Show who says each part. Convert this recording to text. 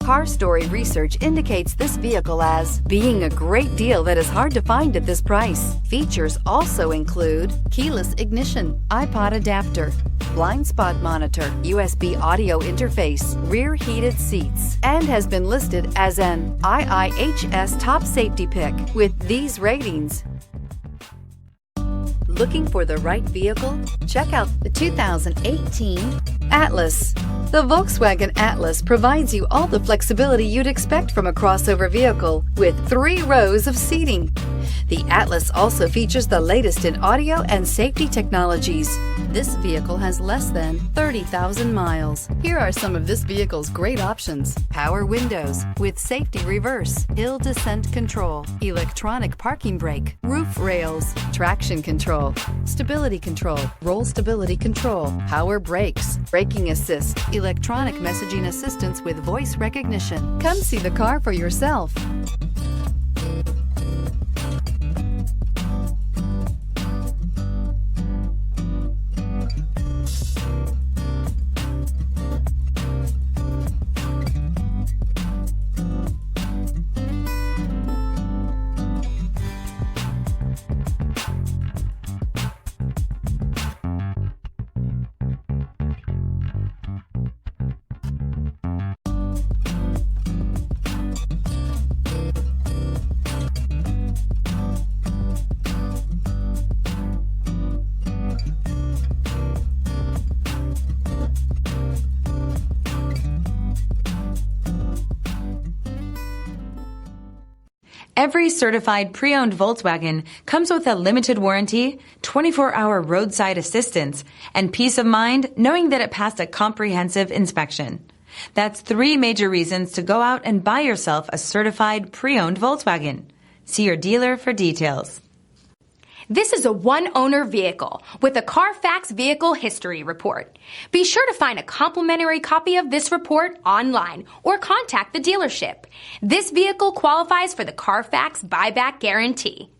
Speaker 1: Car Story research indicates this vehicle as being a great deal that is hard to find at this price. Features also include keyless ignition, iPod adapter, blind spot monitor, USB audio interface, rear heated seats, and has been listed as an IIHS top safety pick with these ratings. Looking for the right vehicle? Check out the 2018 Atlas. The Volkswagen Atlas provides you all the flexibility you'd expect from a crossover vehicle with 3 rows of seating. The Atlas also features the latest in audio and safety technologies. This vehicle has less than 30,000 miles. Here are some of this vehicle's great options: power windows with safety reverse, hill descent control, electronic parking brake, roof rails, traction control, stability control, roll stability control, power brakes, braking assist, electronic messaging assistance with voice recognition. Come see the car for yourself.
Speaker 2: Every certified pre-owned Volkswagen comes with a limited warranty, 24-hour roadside assistance, and peace of mind knowing that it passed a comprehensive inspection. That's 3 major reasons to go out and buy yourself a certified pre-owned Volkswagen. See your dealer for details.
Speaker 3: This is a one-owner vehicle with a Carfax Vehicle History Report. Be sure to find a complimentary copy of this report online or contact the dealership. This vehicle qualifies for the Carfax Buyback Guarantee.